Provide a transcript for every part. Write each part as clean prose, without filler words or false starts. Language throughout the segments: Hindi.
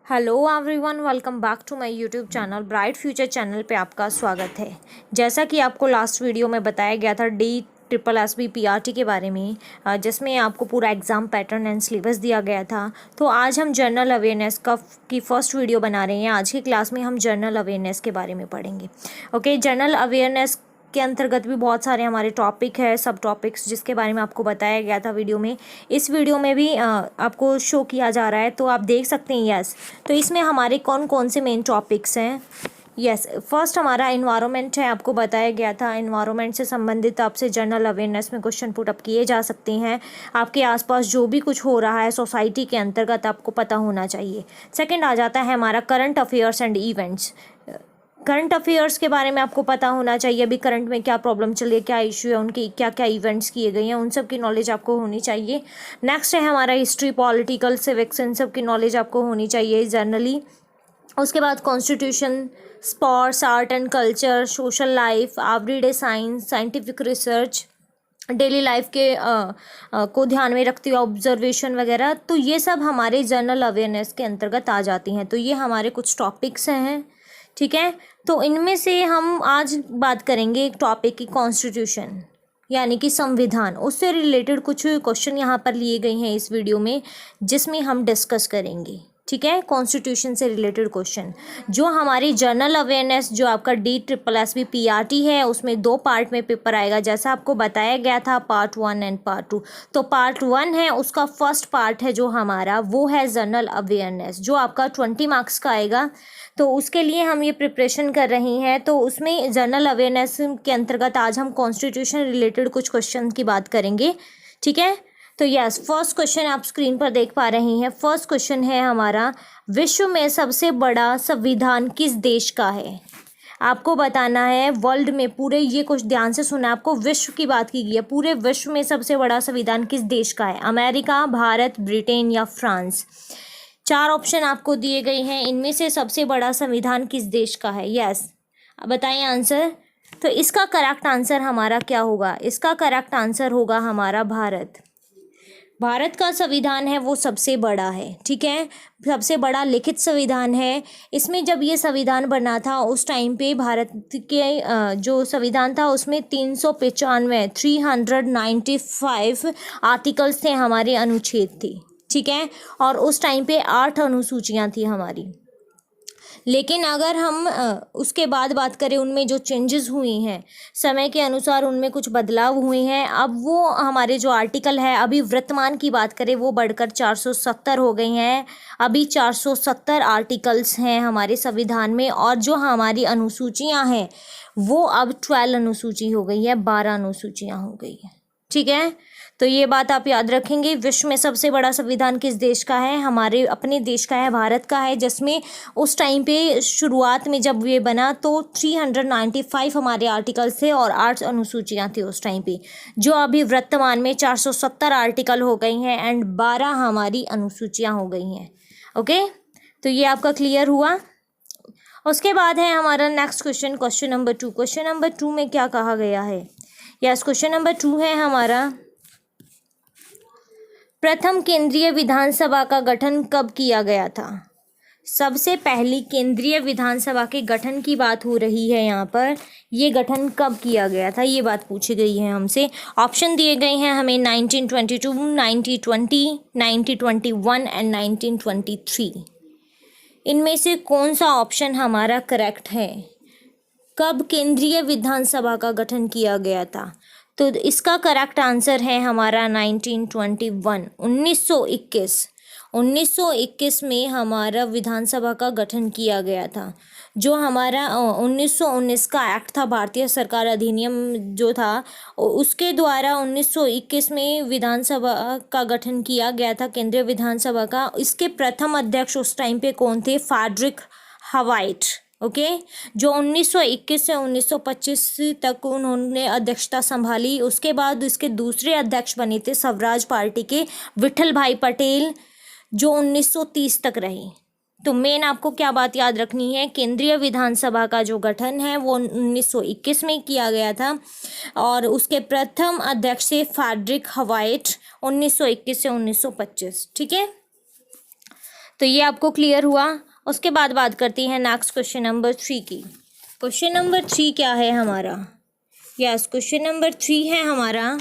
Hello everyone, welcome back to my YouTube channel bright future channel पे आपका स्वागत है। जैसा कि आपको लास्ट वीडियो में बताया गया था DSSB-PRT के बारे में, जिसमें आपको पूरा एग्ज़ाम पैटर्न एंड सिलेबस दिया गया था। तो आज हम जनरल अवेयरनेस की फर्स्ट वीडियो बना रहे हैं। आज की क्लास में हम जनरल अवेयरनेस के बारे में पढ़ेंगे। ओके, जनरल अवेयरनेस के अंतर्गत भी बहुत सारे हमारे टॉपिक है, सब टॉपिक्स, जिसके बारे में आपको बताया गया था वीडियो में। इस वीडियो में भी आपको शो किया जा रहा है, तो आप देख सकते हैं। यस, तो इसमें हमारे कौन कौन से मेन टॉपिक्स हैं। यस, फर्स्ट हमारा इन्वायरमेंट है। आपको बताया गया था इन्वायरमेंट से संबंधित आपसे जनरल अवेयरनेस में क्वेश्चन पुट अप किए जा सकते हैं। आपके आसपास जो भी कुछ हो रहा है सोसाइटी के अंतर्गत आपको पता होना चाहिए। सेकंड आ जाता है हमारा current affairs and events. Current affairs के बारे में आपको पता होना चाहिए, अभी करंट में क्या प्रॉब्लम चल रही है, क्या इशू है, उनकी क्या क्या इवेंट्स किए गए हैं, उन सब की नॉलेज आपको होनी चाहिए। नेक्स्ट है हमारा हिस्ट्री, पॉलिटिकल, सिविक्स, इन सब की नॉलेज आपको होनी चाहिए जनरली। उसके बाद constitution, sports, art and culture, social life, everyday science, scientific research, daily life के को ध्यान में रखते हुए ऑब्जर्वेशन वगैरह, तो ये सब हमारे जनरल अवेयरनेस के अंतर्गत आ जाती हैं। तो ये हमारे कुछ टॉपिक्स हैं, ठीक है। तो इनमें से हम आज बात करेंगे एक टॉपिक की, कॉन्स्टिट्यूशन यानी कि संविधान। उससे रिलेटेड कुछ क्वेश्चन यहाँ पर लिए गए हैं इस वीडियो में, जिसमें हम डिस्कस करेंगे, ठीक है। कॉन्स्टिट्यूशन से रिलेटेड क्वेश्चन जो हमारी जनरल अवेयरनेस, जो आपका DSSB-PRT है, उसमें 2 पार्ट में पेपर आएगा, जैसा आपको बताया गया था, पार्ट 1 एंड पार्ट 2। तो पार्ट 1 है, उसका फर्स्ट पार्ट है जो हमारा, वो है जनरल अवेयरनेस, जो आपका 20 मार्क्स का आएगा। तो उसके लिए हम ये प्रिपरेशन कर रही हैं। तो उसमें जनरल अवेयरनेस के अंतर्गत आज हम कॉन्स्टिट्यूशन रिलेटेड कुछ क्वेश्चन की बात करेंगे, ठीक है। तो यस, फर्स्ट क्वेश्चन आप स्क्रीन पर देख पा रही हैं। फर्स्ट क्वेश्चन है हमारा, विश्व में सबसे बड़ा संविधान किस देश का है। आपको बताना है वर्ल्ड में, पूरे, ये कुछ ध्यान से सुना, आपको विश्व की बात की गई है, पूरे विश्व में सबसे बड़ा संविधान किस देश का है। अमेरिका, भारत, ब्रिटेन या फ्रांस। 4 ऑप्शन आपको दिए गए हैं, इनमें से सबसे बड़ा संविधान किस देश का है। यस, अब बताइए आंसर। तो इसका करेक्ट आंसर हमारा क्या होगा? इसका करेक्ट आंसर होगा हमारा भारत। भारत का संविधान है वो सबसे बड़ा है, ठीक है, सबसे बड़ा लिखित संविधान है। इसमें जब ये संविधान बना था उस टाइम पे भारत के जो संविधान था उसमें 395 आर्टिकल्स थे, हमारे अनुच्छेद थे, ठीक है। और उस टाइम पे 8 अनुसूचियां थी हमारी। लेकिन अगर हम उसके बाद बात करें, उनमें जो चेंजेस हुई हैं समय के अनुसार, उनमें कुछ बदलाव हुए हैं। अब वो हमारे जो आर्टिकल है, अभी वर्तमान की बात करें, वो बढ़कर 470 हो गई हैं। अभी 470 आर्टिकल्स हैं हमारे संविधान में। और जो हमारी अनुसूचियां हैं वो अब 12 अनुसूची हो गई है, 12 अनुसूचियां हो गई है, ठीक है। तो ये बात आप याद रखेंगे। विश्व में सबसे बड़ा संविधान किस देश का है? हमारे अपने देश का है, भारत का है, जिसमें उस टाइम पे शुरुआत में जब ये बना तो 395 हमारे आर्टिकल्स थे और 8 अनुसूचियां थी उस टाइम पे, जो अभी वर्तमान में 470 आर्टिकल हो गई हैं एंड 12 हमारी अनुसूचियां हो गई हैं। ओके, तो ये आपका क्लियर हुआ। उसके बाद है हमारा next question, question number 2। Question number 2 में क्या कहा गया है? यस, क्वेश्चन नंबर 2 है हमारा, प्रथम केंद्रीय विधानसभा का गठन कब किया गया था? सबसे पहली केंद्रीय विधानसभा के गठन की बात हो रही है यहाँ पर। ये गठन कब किया गया था, ये बात पूछी गई है हमसे। ऑप्शन दिए गए हैं हमें 1922, 1920, 1921 एंड 1923। इनमें से कौन सा ऑप्शन हमारा करेक्ट है? कब केंद्रीय विधानसभा का गठन किया गया था? तो इसका करेक्ट आंसर है हमारा 1921, 1921 में हमारा विधानसभा का गठन किया गया था। जो हमारा 1919 का एक्ट था, भारतीय सरकार अधिनियम जो था, उसके द्वारा 1921 में विधानसभा का गठन किया गया था, केंद्रीय विधानसभा का। इसके प्रथम अध्यक्ष उस टाइम पे कौन थे? Frederick white. ओके, जो 1921 से 1925 तक उन्होंने अध्यक्षता संभाली। उसके बाद इसके दूसरे अध्यक्ष बने थे स्वराज पार्टी के विठल भाई पटेल, जो 1930 तक रहे। तो मेन आपको क्या बात याद रखनी है, केंद्रीय विधानसभा का जो गठन है वो 1921 में किया गया था और उसके प्रथम अध्यक्ष थे फ्रेडरिक हवाइट, 1921 से 1925, ठीक है। तो ये आपको क्लियर हुआ। उसके बाद बात करती हैं नेक्स्ट क्वेश्चन नंबर 3 की। क्वेश्चन नंबर 3 क्या है हमारा? यस, क्वेश्चन नंबर 3 है हमारा,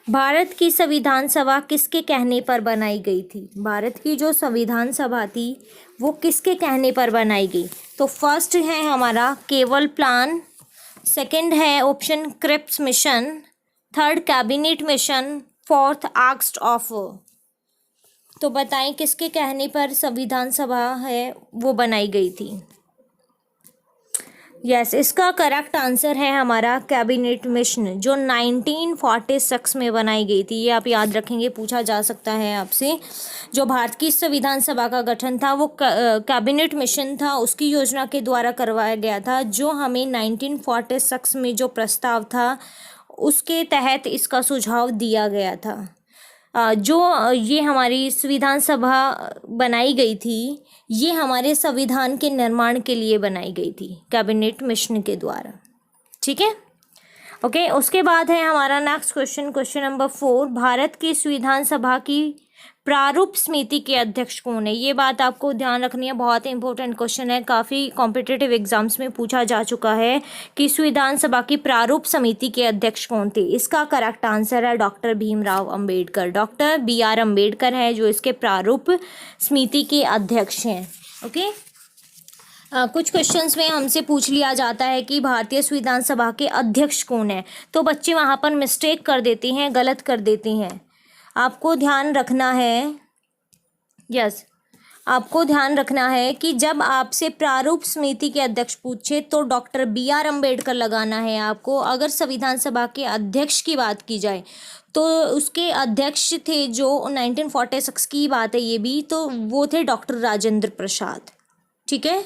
भारत की संविधान सभा किसके कहने पर बनाई गई थी? भारत की जो संविधान सभा थी वो किसके कहने पर बनाई गई? तो फर्स्ट है हमारा केवल प्लान, सेकंड है option Cripps mission, third cabinet mission, fourth आस्क्ड ऑफ। तो बताएं किसके कहने पर संविधान सभा है वो बनाई गई थी? यस, इसका करेक्ट आंसर है हमारा कैबिनेट मिशन, जो 1946 में बनाई गई थी। ये आप याद रखेंगे, पूछा जा सकता है आपसे। जो भारत की संविधान सभा का गठन था वो कैबिनेट मिशन था, उसकी योजना के द्वारा करवाया गया था, जो हमें 1946 में जो प्रस्ताव था उसके तहत इसका सुझाव दिया गया था। जो ये हमारी संविधान सभा बनाई गई थी, ये हमारे संविधान के निर्माण के लिए बनाई गई थी कैबिनेट मिशन के द्वारा। ठीक है, ओके। उसके बाद है हमारा next question, question number 4, Bharat की संविधान सभा की प्रारूप समिति के अध्यक्ष कौन है? ये बात आपको ध्यान रखनी है, बहुत ही इंपॉर्टेंट क्वेश्चन है, काफ़ी कॉम्पिटिटिव एग्जाम्स में पूछा जा चुका है कि संविधान सभा की प्रारूप समिति के अध्यक्ष कौन थे। इसका करेक्ट आंसर है doctor Bhimrao Ambedkar. Doctor BR Ambedkar है जो इसके प्रारूप समिति के अध्यक्ष हैं। ओके। कुछ क्वेश्चंस में हमसे पूछ लिया जाता है कि भारतीय संविधान सभा के अध्यक्ष कौन है, तो बच्चे वहाँ पर मिस्टेक कर देते हैं, गलत कर देते हैं। आपको ध्यान रखना है, यस, आपको ध्यान रखना है कि जब आपसे प्रारूप समिति के अध्यक्ष पूछे तो डॉक्टर BR अम्बेडकर लगाना है आपको। अगर संविधान सभा के अध्यक्ष की बात की जाए तो उसके अध्यक्ष थे, जो 1946 की बात है ये भी, तो वो थे डॉक्टर राजेंद्र प्रसाद। ठीक है,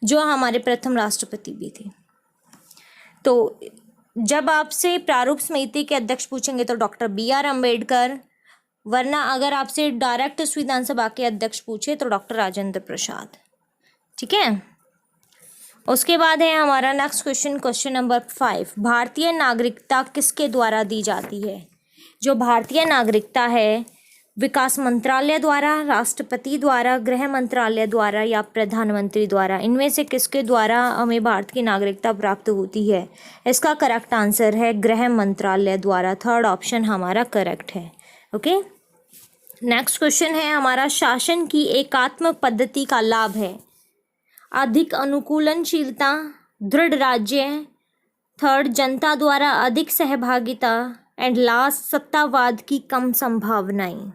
जो हमारे प्रथम राष्ट्रपति भी थे। तो जब आपसे प्रारूप समिति के अध्यक्ष पूछेंगे तो डॉक्टर BR अम्बेडकर, वरना अगर आपसे डायरेक्ट संविधान सभा के अध्यक्ष पूछे तो डॉक्टर राजेंद्र प्रसाद। ठीक है, उसके बाद है हमारा नेक्स्ट क्वेश्चन, क्वेश्चन नंबर 5, भारतीय नागरिकता किसके द्वारा दी जाती है? जो भारतीय नागरिकता है विकास मंत्रालय द्वारा, राष्ट्रपति द्वारा, गृह मंत्रालय द्वारा या प्रधानमंत्री द्वारा, इनमें से किसके द्वारा हमें भारत की नागरिकता प्राप्त होती है? इसका करेक्ट आंसर है गृह मंत्रालय द्वारा। थर्ड ऑप्शन हमारा करेक्ट है। ओके। नेक्स्ट क्वेश्चन है हमारा, शासन की एकात्म पद्धति का लाभ है? अधिक अनुकूलनशीलता, दृढ़ राज्य, थर्ड जनता द्वारा अधिक सहभागिता, एंड लास्ट सत्तावाद की कम संभावनाएं।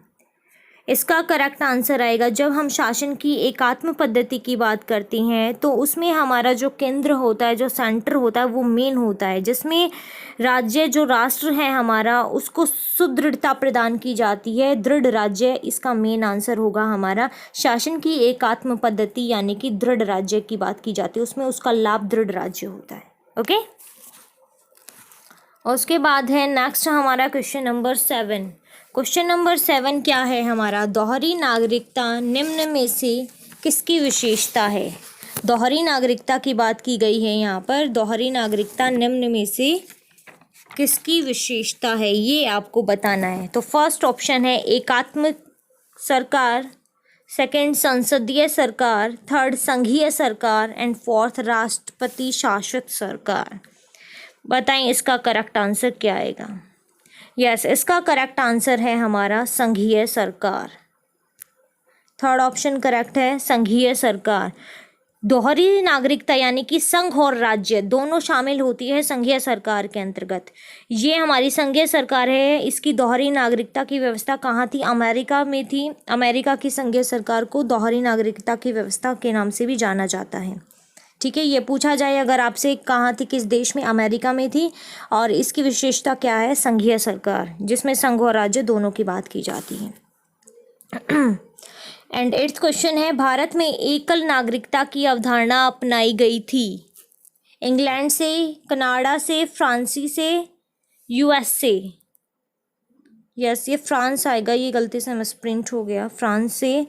इसका करेक्ट आंसर आएगा, जब हम शासन की एकात्म पद्धति की बात करते हैं तो उसमें हमारा जो केंद्र होता है, जो सेंटर होता है, वो मेन होता है, जिसमें राज्य जो राष्ट्र है हमारा उसको सुदृढ़ता प्रदान की जाती है। दृढ़ राज्य इसका मेन आंसर होगा हमारा। शासन की एकात्म पद्धति यानी कि दृढ़ राज्य की बात की जाती है, उसमें उसका लाभ दृढ़ राज्य होता है। ओके। और उसके बाद है नेक्स्ट हमारा क्वेश्चन नंबर 7। क्वेश्चन नंबर 7 क्या है हमारा, दोहरी नागरिकता निम्न में से किसकी विशेषता है? दोहरी नागरिकता की बात की गई है यहाँ पर। दोहरी नागरिकता निम्न में से किसकी विशेषता है ये आपको बताना है। तो फर्स्ट ऑप्शन है एकात्म सरकार, सेकंड संसदीय सरकार, थर्ड संघीय सरकार, एंड फोर्थ राष्ट्रपति शासित सरकार। बताएं इसका करेक्ट आंसर क्या आएगा? यस, इसका करेक्ट आंसर है हमारा संघीय सरकार। थर्ड ऑप्शन करेक्ट है, संघीय सरकार। दोहरी नागरिकता यानी कि संघ और राज्य दोनों शामिल होती है संघीय सरकार के अंतर्गत। ये हमारी संघीय सरकार है। इसकी दोहरी नागरिकता की व्यवस्था कहाँ थी? अमेरिका में थी। अमेरिका की संघीय सरकार को दोहरी नागरिकता की व्यवस्था के नाम से भी जाना जाता है। ठीक है, ये पूछा जाए अगर आपसे कहाँ थी, किस देश में? अमेरिका में थी। और इसकी विशेषता क्या है? संघीय सरकार, जिसमें संघ और राज्य दोनों की बात की जाती है। एंड 8th क्वेश्चन है, भारत में एकल नागरिकता की अवधारणा अपनाई गई थी? इंग्लैंड से, कनाडा से, फ्रांसी से, US से? यस, ये फ्रांस आएगा, ये गलती से मिसप्रिंट हो गया। फ्रांस से,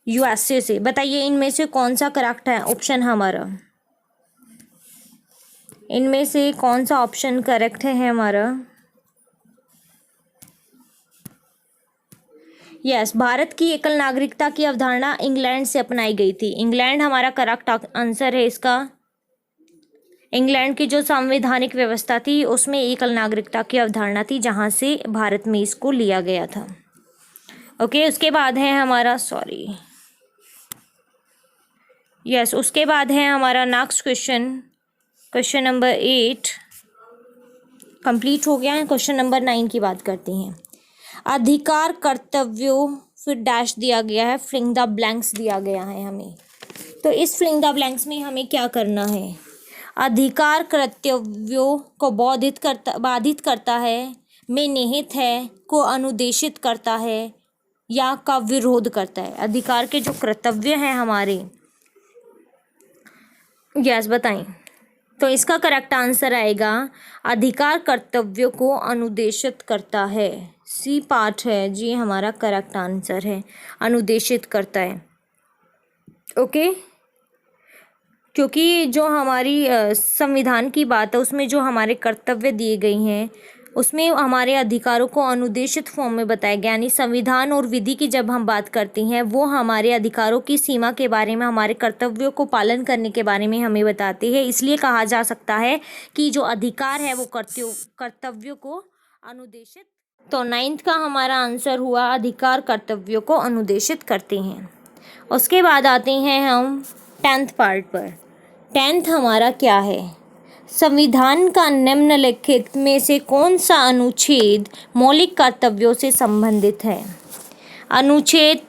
USA से। बताइए इनमें से कौन सा करेक्ट है ऑप्शन हमारा? इनमें से कौन सा ऑप्शन करेक्ट है हमारा? यस, भारत की एकल नागरिकता की अवधारणा इंग्लैंड से अपनाई गई थी। इंग्लैंड हमारा करेक्ट आंसर है इसका। इंग्लैंड की जो संवैधानिक व्यवस्था थी उसमें एकल नागरिकता की अवधारणा थी, जहां से भारत में इसको लिया गया था। ओके, उसके बाद है हमारा उसके बाद है हमारा नेक्स्ट क्वेश्चन नंबर 8 कंप्लीट हो गया है। क्वेश्चन नंबर 9 की बात करते हैं। अधिकार कर्तव्यों, फिर डैश दिया गया है, फिलिंग द ब्लैंक्स दिया गया है हमें। तो इस फिलिंग द ब्लैंक्स में हमें क्या करना है? अधिकार कर्तव्यों को बाधित करता है, में निहित है, को अनुदेशित करता है या का विरोध करता है। अधिकार के जो कर्तव्य हैं हमारे, यस बताएं। तो इसका करेक्ट आंसर आएगा अधिकार कर्तव्यों को अनुदेशित करता है। सी पार्ट है जी, हमारा करेक्ट आंसर है, अनुदेशित करता है। ओके, क्योंकि जो हमारी संविधान की बात है उसमें जो हमारे कर्तव्य दिए गए हैं उसमें हमारे अधिकारों को अनुदेशित फॉर्म में बताया गया, यानी संविधान और विधि की जब हम बात करते हैं वो हमारे अधिकारों की सीमा के बारे में, हमारे कर्तव्यों को पालन करने के बारे में हमें बताती है। इसलिए कहा जा सकता है कि जो अधिकार है वो कर्तव्यों को अनुदेशित। तो 9th का हमारा आंसर हुआ अधिकार कर्तव्यों को अनुदेशित करते हैं। उसके बाद आते हैं हम 10th पार्ट पर। 10th हमारा क्या है? संविधान का निम्नलिखित में से कौन सा अनुच्छेद मौलिक कर्तव्यों से संबंधित है? अनुच्छेद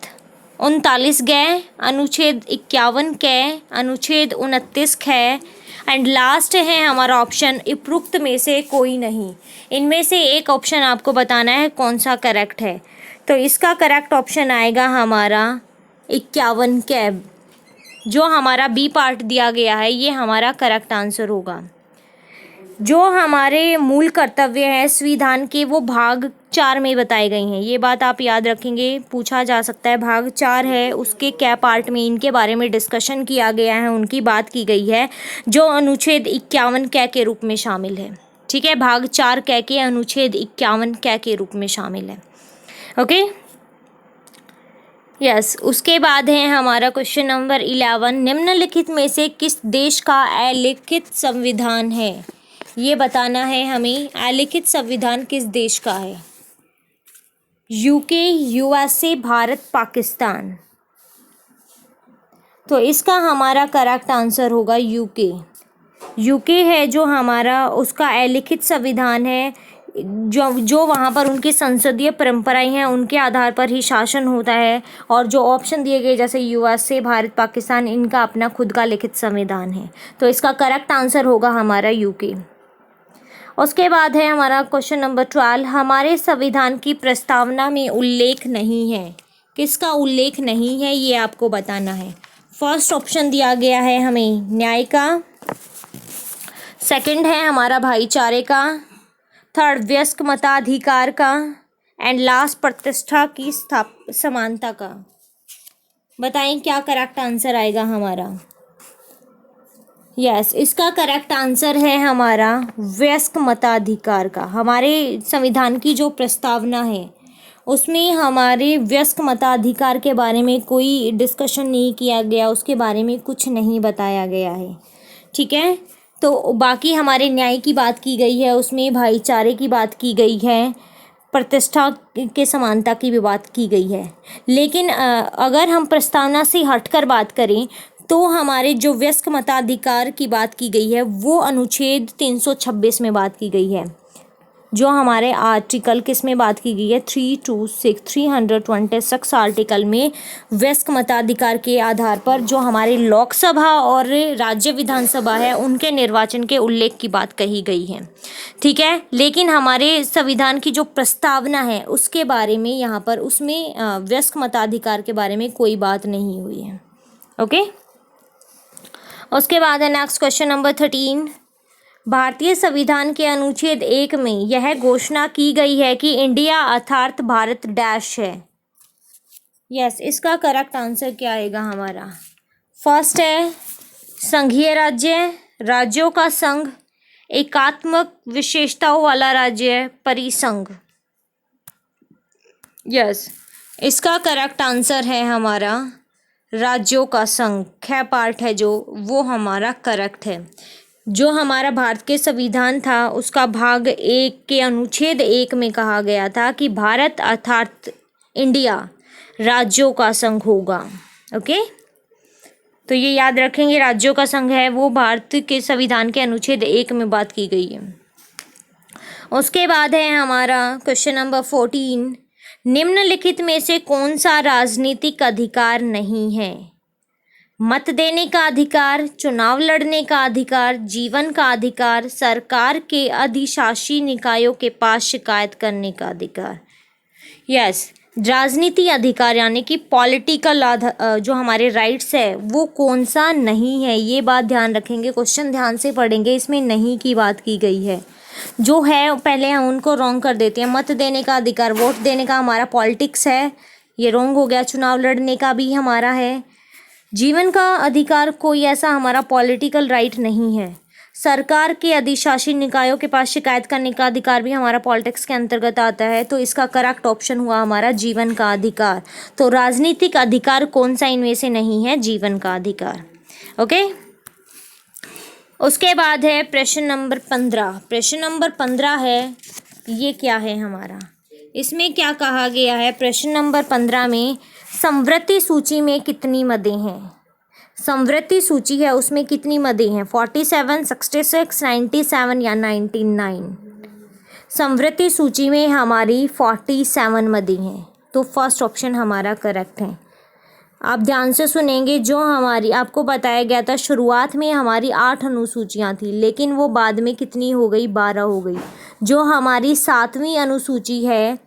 39 ग, अनुच्छेद 51 क, अनुच्छेद 29 ख एंड लास्ट है हमारा ऑप्शन उपरोक्त में से कोई नहीं। इनमें से एक ऑप्शन आपको बताना है कौन सा करेक्ट है। तो इसका करेक्ट ऑप्शन आएगा हमारा 51 क। जो हमारा बी पार्ट दिया गया है ये हमारा करेक्ट आंसर होगा। जो हमारे मूल कर्तव्य हैं संविधान के वो भाग 4 में बताए गए हैं। ये बात आप याद रखेंगे, पूछा जा सकता है। भाग 4 है उसके क्या पार्ट में इनके बारे में डिस्कशन किया गया है, उनकी बात की गई है, जो अनुच्छेद 51 क के रूप में शामिल है। ठीक है, भाग 4 क के अनुच्छेद 51 क के रूप में शामिल है। Okay, yes. उसके बाद है हमारा क्वेश्चन नंबर 11। निम्नलिखित में से किस देश का अलिखित संविधान है? ये बताना है हमें, अलिखित संविधान किस देश का है? UK, USA, Bharat, Pakistan. तो इसका हमारा करेक्ट आंसर होगा यूके। यूके है जो हमारा उसका अलिखित संविधान है, जो वहाँ पर उनकी संसदीय परंपराएं हैं उनके आधार पर ही शासन होता है। और जो ऑप्शन दिए गए जैसे यूएसए, भारत, पाकिस्तान, इनका अपना खुद का लिखित संविधान है। तो इसका करेक्ट आंसर होगा हमारा यूके। उसके बाद है हमारा क्वेश्चन नंबर 12। हमारे संविधान की प्रस्तावना में उल्लेख नहीं है। किसका उल्लेख नहीं है ये आपको बताना है। फर्स्ट ऑप्शन दिया गया है हमें न्याय का, सेकंड है हमारा भाईचारे का, थर्ड वयस्क मताधिकार का एंड लास्ट प्रतिष्ठा की समानता का। बताएं क्या करेक्ट आंसर आएगा हमारा। यस, इसका करेक्ट आंसर है हमारा वयस्क मताधिकार का। हमारे संविधान की जो प्रस्तावना है उसमें हमारे वयस्क मताधिकार के बारे में कोई डिस्कशन नहीं किया गया, उसके बारे में कुछ नहीं बताया गया है। ठीक है, तो बाकी हमारे न्याय की बात की गई है, उसमें भाईचारे की बात की गई है, प्रतिष्ठा के समानता की भी बात की गई है। लेकिन अगर हम प्रस्तावना से हटकर बात करें तो हमारे जो वयस्क मताधिकार की बात की गई है वो अनुच्छेद 326 में बात की गई है। जो हमारे आर्टिकल किस में बात की गई है? 326 आर्टिकल में वयस्क मताधिकार के आधार पर जो हमारे लोकसभा और राज्य विधानसभा है उनके निर्वाचन के उल्लेख की बात कही गई है। ठीक है, लेकिन हमारे संविधान की जो प्रस्तावना है उसके बारे में यहाँ पर उसमें वयस्क मताधिकार के बारे में कोई बात नहीं हुई है। ओके, उसके बाद है नेक्स्ट क्वेश्चन नंबर 13। भारतीय संविधान के अनुच्छेद 1 में यह घोषणा की गई है कि इंडिया अर्थात भारत डैश है। यस, इसका करेक्ट आंसर क्या आएगा हमारा? फर्स्ट है संघीय राज्य, राज्यों का संघ, एकात्मक विशेषताओं वाला राज्य, परिसंघ। यस, इसका करेक्ट आंसर है हमारा राज्यों का संघ। ख पार्ट है जो, वो हमारा करेक्ट है। जो हमारा भारत के संविधान था उसका भाग 1 के अनुच्छेद 1 में कहा गया था कि भारत अर्थात इंडिया राज्यों का संघ होगा। ओके, तो ये याद रखेंगे, राज्यों का संघ है वो भारत के संविधान के अनुच्छेद 1 में बात की गई है। उसके बाद है हमारा क्वेश्चन नंबर 14, निम्नलिखित में से कौन सा राजनीतिक अधिकार नहीं है? मत देने का अधिकार, चुनाव लड़ने का अधिकार, जीवन का अधिकार, सरकार के अधिशासी निकायों के पास शिकायत करने का अधिकार। यस, राजनीति अधिकार यानी कि पॉलिटिकल जो हमारे राइट्स है वो कौन सा नहीं है, ये बात ध्यान रखेंगे। क्वेश्चन ध्यान से पढ़ेंगे, इसमें नहीं की बात की गई है। जो है पहले हम उनको रॉन्ग कर देते हैं। मत देने का अधिकार, वोट देने का हमारा पॉलिटिक्स है, ये रॉन्ग हो गया। चुनाव लड़ने का भी हमारा है। जीवन का अधिकार कोई ऐसा हमारा पॉलिटिकल राइट नहीं है। सरकार के अधिशासी निकायों के पास शिकायत करने का अधिकार भी हमारा पॉलिटिक्स के अंतर्गत आता है। तो इसका करेक्ट ऑप्शन हुआ हमारा जीवन का अधिकार। तो राजनीतिक अधिकार कौन सा इनमें से नहीं है? जीवन का अधिकार। ओके, उसके बाद है प्रश्न नंबर 15। प्रश्न नंबर 15 है, ये क्या है हमारा, इसमें क्या कहा गया है? प्रश्न नंबर 15 में समवर्ती सूची में कितनी मदें हैं? समवर्ती सूची है उसमें कितनी मदें हैं? 47, 66, 97 या 99? समवर्ती सूची में हमारी 47 मदें हैं। तो फर्स्ट ऑप्शन हमारा करेक्ट है। आप ध्यान से सुनेंगे, जो हमारी आपको बताया गया था शुरुआत में हमारी 8 अनुसूचियाँ थी, लेकिन वो बाद में कितनी हो गई? 12 हो गई। जो हमारी 7वीं अनुसूची है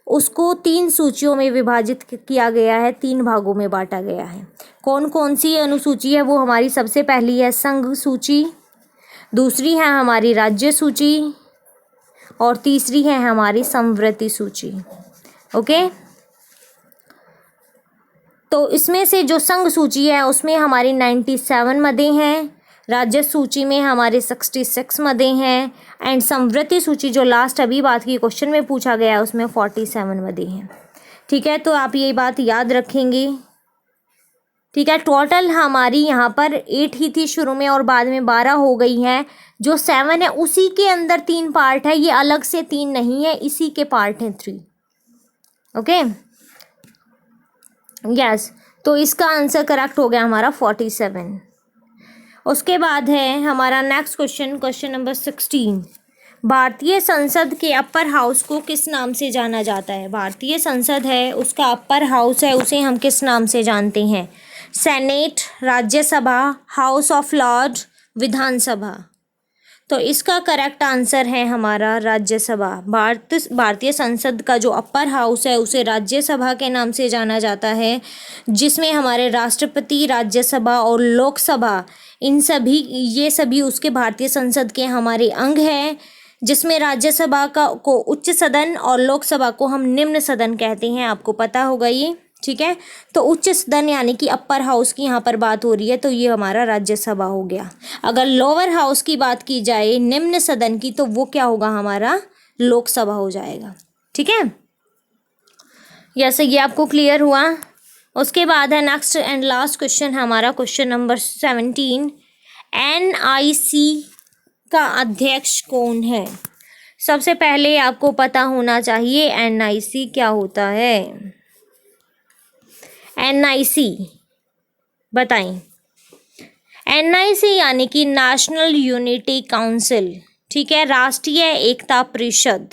उसको 3 सूचियों में विभाजित किया गया है, 3 भागों में बांटा गया है। कौन कौन सी अनुसूची है वो हमारी? सबसे पहली है संघ सूची, दूसरी है हमारी राज्य सूची और तीसरी है हमारी समवर्ती सूची। ओके, तो इसमें से जो संघ सूची है उसमें हमारी 97 मदें हैं, राज्य सूची में हमारे 66 मदें हैं एंड समवर्ती सूची जो लास्ट अभी बात की क्वेश्चन में पूछा गया है उसमें 47 मदें हैं। ठीक है, तो आप ये बात याद रखेंगे। ठीक है, टोटल हमारी यहाँ पर 8 ही थी शुरू में और बाद में 12 हो गई हैं। जो 7 है उसी के अंदर 3 पार्ट है, ये अलग से 3 नहीं है, इसी के पार्ट हैं 3। ओके, यस, तो इसका आंसर करेक्ट हो गया हमारा 47। उसके बाद है हमारा नेक्स्ट क्वेश्चन, क्वेश्चन नंबर 16। भारतीय संसद के अपर हाउस को किस नाम से जाना जाता है? भारतीय संसद है उसका अपर हाउस है, उसे हम किस नाम से जानते हैं? Senate, Rajya Sabha, house of lord, Vidhan Sabha. तो इसका करेक्ट आंसर है हमारा राज्यसभा। भारतीय संसद का जो अपर हाउस है उसे राज्यसभा के नाम से जाना जाता है, जिसमें हमारे राष्ट्रपति, राज्यसभा और लोकसभा ये सभी उसके भारतीय संसद के हमारे अंग हैं, जिसमें राज्यसभा को उच्च सदन और लोकसभा को हम निम्न सदन कहते हैं। आपको पता होगा ये। ठीक है, तो उच्च सदन यानी कि अपर हाउस की यहाँ पर बात हो रही है, तो ये हमारा राज्यसभा हो गया। अगर लोअर हाउस की बात की जाए, निम्न सदन की, तो वो क्या होगा? हमारा लोकसभा हो जाएगा। ठीक है, जैसे ये आपको क्लियर हुआ। उसके बाद है नेक्स्ट एंड लास्ट क्वेश्चन हमारा, क्वेश्चन नंबर 17। NIC का अध्यक्ष कौन है? सबसे पहले आपको पता होना चाहिए NIC क्या होता है। NIC बताएं। NIC यानी कि नेशनल यूनिटी काउंसिल। ठीक है, राष्ट्रीय एकता परिषद।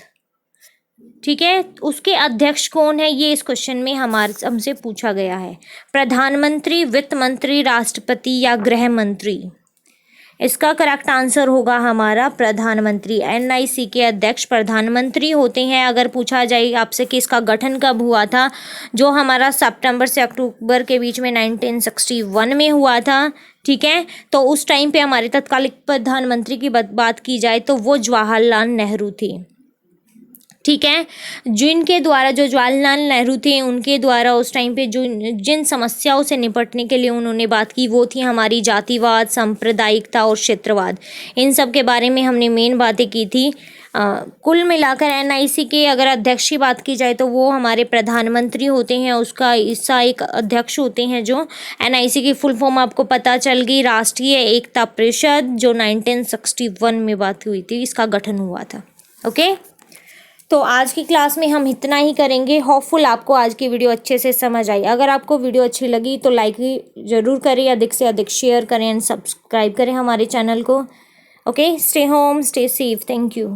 ठीक है, उसके अध्यक्ष कौन है ये इस क्वेश्चन में हमसे पूछा गया है। प्रधानमंत्री, वित्त मंत्री, राष्ट्रपति या गृह मंत्री? इसका करेक्ट आंसर होगा हमारा प्रधानमंत्री। NIC के अध्यक्ष प्रधानमंत्री होते हैं। अगर पूछा जाए आपसे कि इसका गठन कब हुआ था, जो हमारा सितंबर से अक्टूबर के बीच में 1961 में हुआ था। ठीक है, तो उस टाइम पे हमारे तत्कालिक प्रधानमंत्री की बात की जाए तो वो जवाहरलाल नेहरू थे। ठीक है। जिनके द्वारा जो जवाहरलाल नेहरू थे उनके द्वारा उस टाइम पे जो जिन समस्याओं से निपटने के लिए उन्होंने बात की वो थी हमारी जातिवाद, सांप्रदायिकता और क्षेत्रवाद। इन सब के बारे में हमने मेन बातें की थी। कुल मिलाकर एनआईसी के अगर अध्यक्ष की बात की जाए तो वो हमारे प्रधानमंत्री होते हैं, उसका ईसा एक अध्यक्ष होते हैं। जो एनआईसी की फुल फॉर्म आपको पता चल गई, राष्ट्रीय एकता परिषद, जो 1961 में बात हुई थी, इसका गठन हुआ था। ओके, तो आज की क्लास में हम इतना ही करेंगे। होपफुल आपको आज की वीडियो अच्छे से समझ आई। अगर आपको वीडियो अच्छी लगी तो लाइक ज़रूर करें, अधिक से अधिक शेयर करें एंड सब्सक्राइब करें हमारे चैनल को। Okay, stay home, stay safe, thank you.